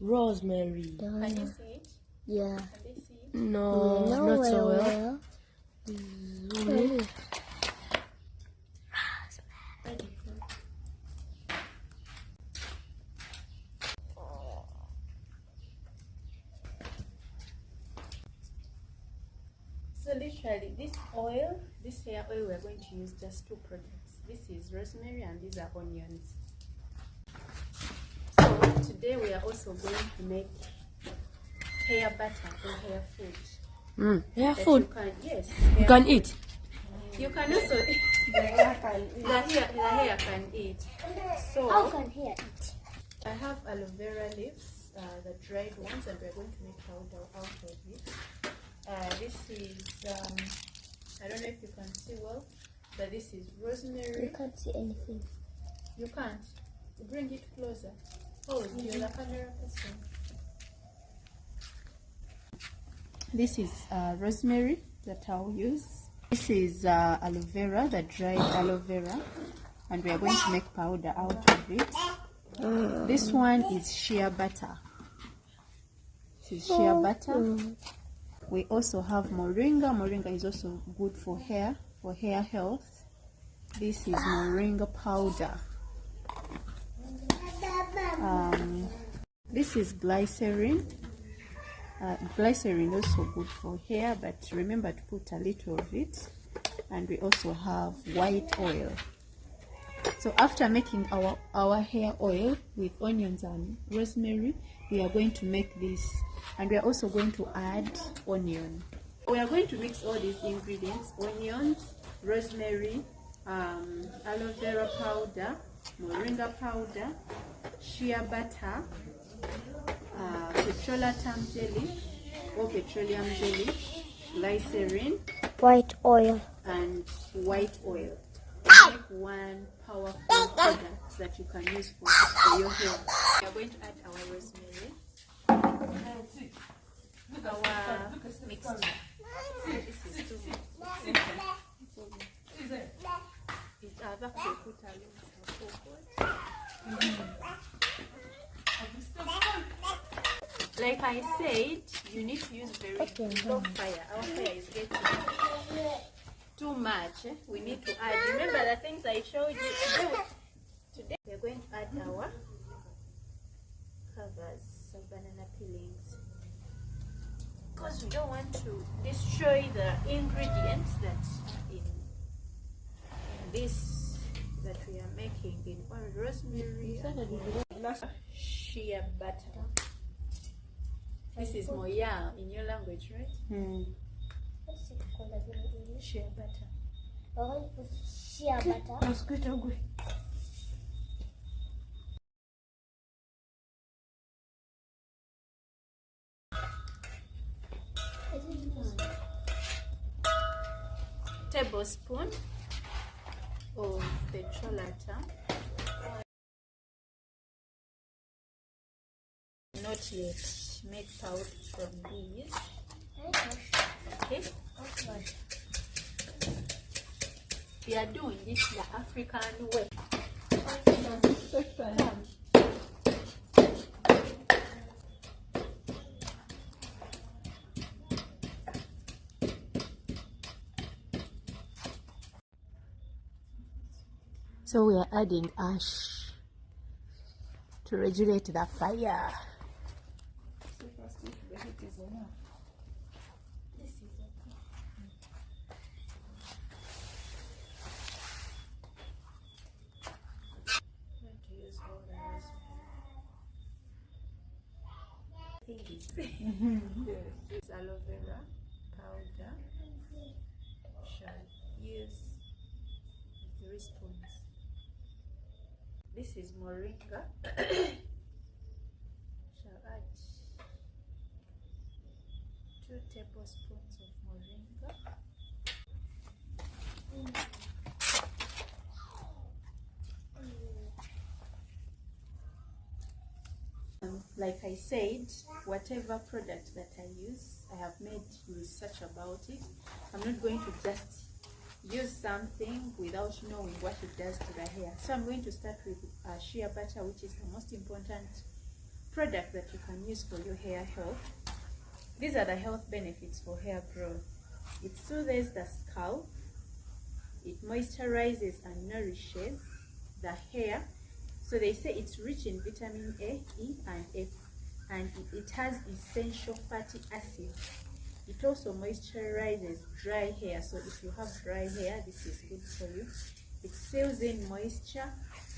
Rosemary. Can you see it? Yeah. Can they see it? No, No, not so well. well. Really? So literally, this oil, this hair oil, we're going to use just 2 products. This is rosemary and these are onions. So today we are also going to make hair butter or hair food. Hair That food. You can, yes. You can eat. You can also eat. The hair can eat. So How can hair eat? I have aloe vera leaves, the dried ones, and we're going to make powder out of it. This is, I don't know if you can see well, but this is rosemary. You can't see anything. You can't. Bring it closer. Oh, you're the camera person. This is rosemary that I'll use. This is aloe vera, the dried aloe vera, and we are going to make powder out of it. This one is shea butter. This is shea butter. We also have moringa. Moringa is also good for hair health. This is moringa powder. This is glycerin. Glycerin also good for hair, but remember to put a little of it. And we also have white oil. So after making our hair oil with onions and rosemary, we are going to make this, and we are also going to add onion. We are going to mix all these ingredients: onions, rosemary, aloe vera powder, moringa powder, shea butter, petroleum jelly or petroleum jelly, glycerin, White oil. and white oil. Make one powerful product that you can use for your hair. We are going to add our rosemary, our mixture. This is too much. Like I said, you need to use very low fire. Our fire is getting too much. We need to add. Remember the things I showed you today. We are going to add our covers of banana peelings, because we don't want to destroy the ingredients that are in this that we are making in rosemary and shea butter. This is moya in your language, right? Shea butter. Shea butter. Tablespoon of petroleum. Not yet make powder from these. Okay. We are doing this the African way. So we are adding ash to regulate the fire. This aloe vera powder shall use 3 spoons. This is moringa. Shall add 2 tablespoons of moringa. Like I said, whatever product that I use, I have made research about it. I'm not going to just use something without knowing what it does to the hair. So I'm going to start with shea butter, which is the most important product that you can use for your hair health. These are the health benefits for hair growth. It soothes the scalp, it moisturizes and nourishes the hair. So they say it's rich in vitamin A, E, and F, and it has essential fatty acids. It also moisturizes dry hair. So if you have dry hair, this is good for you. It seals in moisture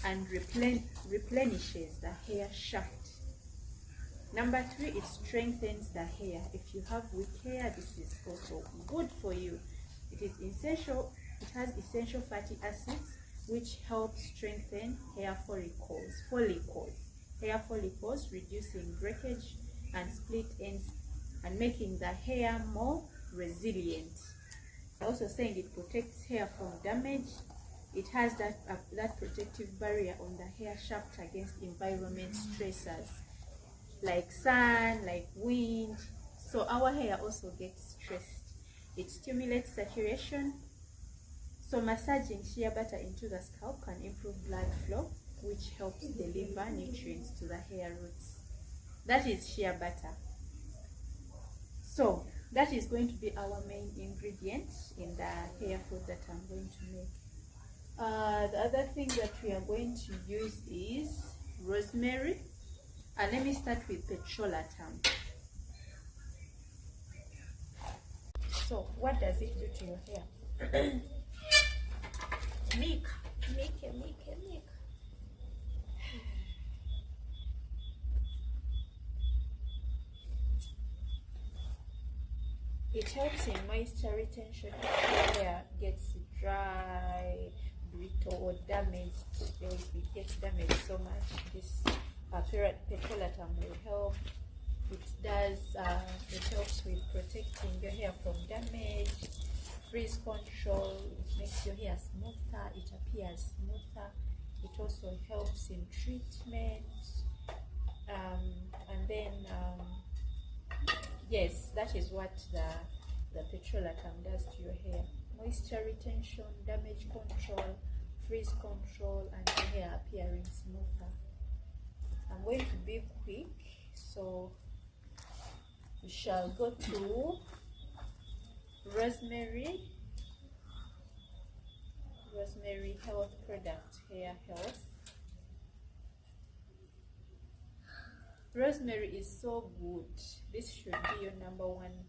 and replenishes the hair shaft. Number 3, it strengthens the hair. If you have weak hair, this is also good for you. It is essential. It has essential fatty acids which help strengthen hair hair follicles, reducing breakage and split ends and making the hair more resilient. Also saying it protects hair from damage. It has that protective barrier on the hair shaft against environment stressors like sun, like wind. So our hair also gets stressed. It stimulates circulation. So massaging shea butter into the scalp can improve blood flow, which helps deliver nutrients to the hair roots. That is shea butter. So that is going to be our main ingredient in the hair food that I'm going to make. The other thing that we are going to use is rosemary. Let me start with petrolatum. So what does it do to your hair? Make. It helps in moisture retention if your hair gets dry, brittle, or damaged. If it gets damaged so much, this petrolatum will help. It helps with protecting your hair from damage, frizz control. It makes your hair smoother, it appears smoother. It also helps in treatment. And then yes, that is what the petrolatum does to your hair. Moisture retention, damage control, frizz control, and your hair appearing smoother. I'm going to be quick, so we shall go to rosemary health product, hair health. Rosemary is so good. This should be your number one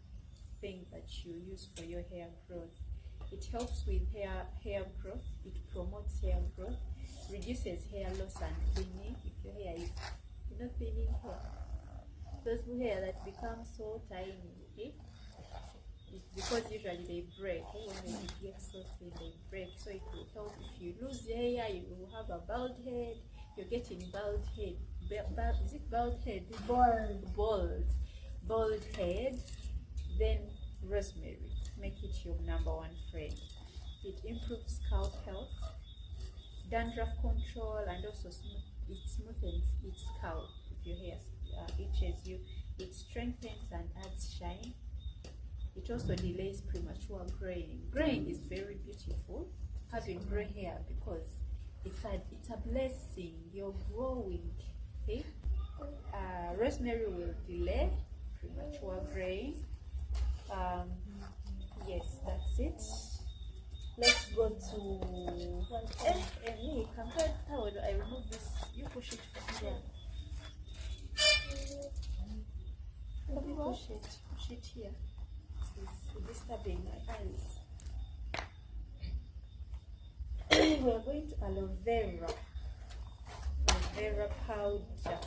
thing that you use for your hair growth. It helps with hair growth. It promotes hair growth, reduces hair loss and thinning. If your hair is thinning hair, those hair that become so tiny, okay? It's because usually they break. When it gets so thin, they break. So it will help. If you lose hair, you will have a bald head. You're getting bald head. Is it bald head? Bald head. Then rosemary. Make it your number one friend. It improves scalp health, dandruff control, and also it smoothens its scalp. If your hair itches you, it strengthens and adds shine. It also delays premature graying. Graying is very beautiful, having gray hair, because it's a blessing. You're growing. Okay? Rosemary will delay premature graying. Yes, that's it. Let's go to how do I remove this? You push it from here. Push it here. It's disturbing my eyes. We are going to aloe vera powder.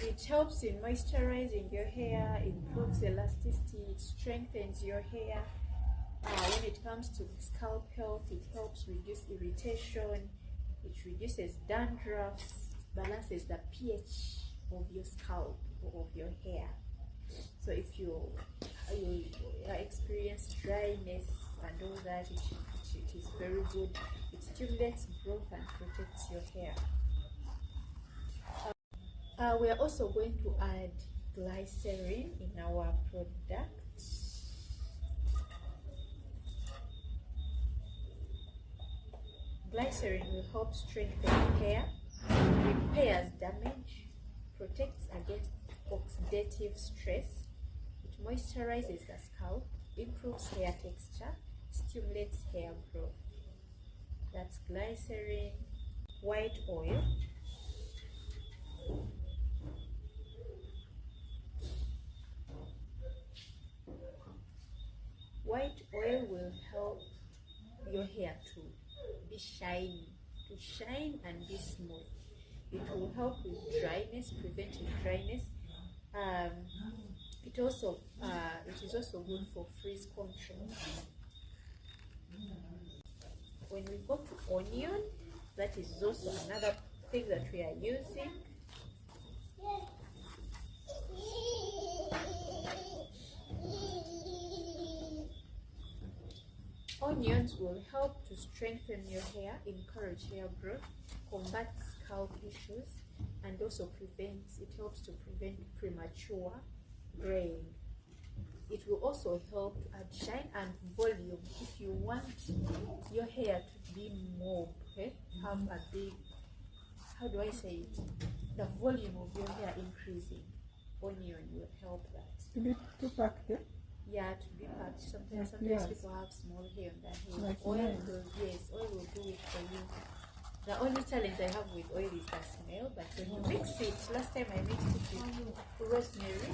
It helps in moisturizing your hair, improves elasticity, it strengthens your hair. When it comes to scalp health, it helps reduce irritation, it reduces dandruff, balances the pH of your scalp or of your hair. So if you experience dryness and all that, it is very good. It stimulates growth and protects your hair. We are also going to add glycerin in our product. Glycerin will help strengthen hair, repairs damage, protects against oxidative stress, it moisturizes the scalp, improves hair texture, stimulates hair growth. That's glycerin. White oil. White oil will help your hair to be shiny, to shine and be smooth. It will help with dryness, preventing dryness. It is also good for frizz control. When we go to onion, that is also another thing that we are using. Onions will help to strengthen your hair, encourage hair growth, combat scalp issues, and also it helps to prevent premature graying. It will also help to add shine and volume. If you want your hair to be more, have a big, how do I say it? The volume of your hair increasing. Onion will help that. To be too packed, Yeah, to be packed. Sometimes yes. people have small hair on their hair. Like Oil mine. oil will do it for you. The only challenge I have with oil is the smell, but when you mix it, last time I mixed it with rosemary,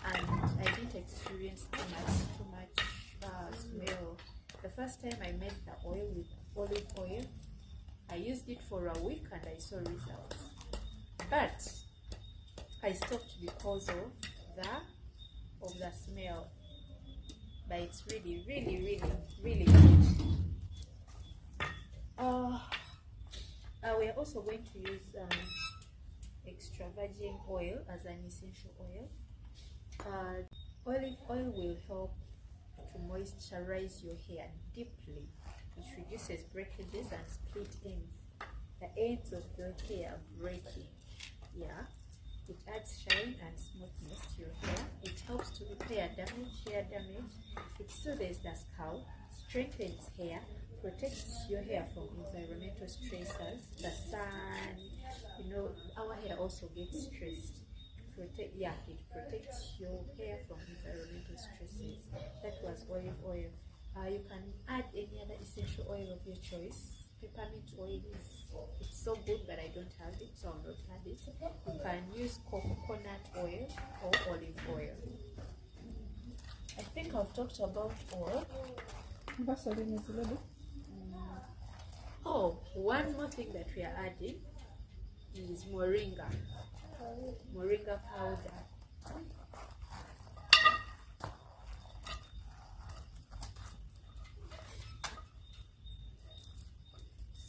and I didn't experience too much smell. The first time I made the oil with olive oil, I used it for a week and I saw results. But I stopped because of the smell. But it's really, really, really, really good. We are also going to use extra virgin oil as an essential oil. Olive oil will help to moisturize your hair deeply. It reduces breakages and split ends. The ends of your hair breaking. Yeah. It adds shine and smoothness to your hair. It helps to repair hair damage. It soothes the scalp, strengthens hair, protects your hair from environmental stressors, the sun. Our hair also gets stressed. It protects your hair from environmental stresses. That was olive oil. You can add any other essential oil of your choice. Peppermint oil it's so good, but I don't have it, so I'll not add it. You can use coconut oil or olive oil. I think I've talked about oil. Vaseline is ready. One more thing that we are adding is moringa. Moringa powder.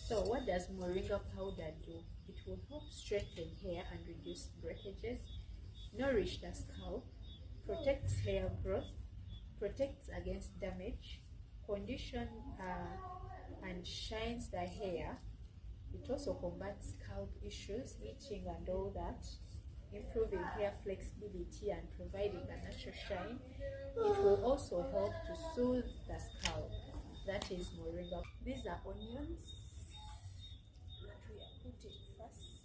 So what does moringa powder do? It will help strengthen hair and reduce breakages, nourish the scalp, protects hair growth, protects against damage, condition and shines the hair. It also combats scalp issues, itching and all that, improving hair flexibility and providing a natural shine. It will also help to soothe the scalp. That is moringa. These are onions that we are putting first.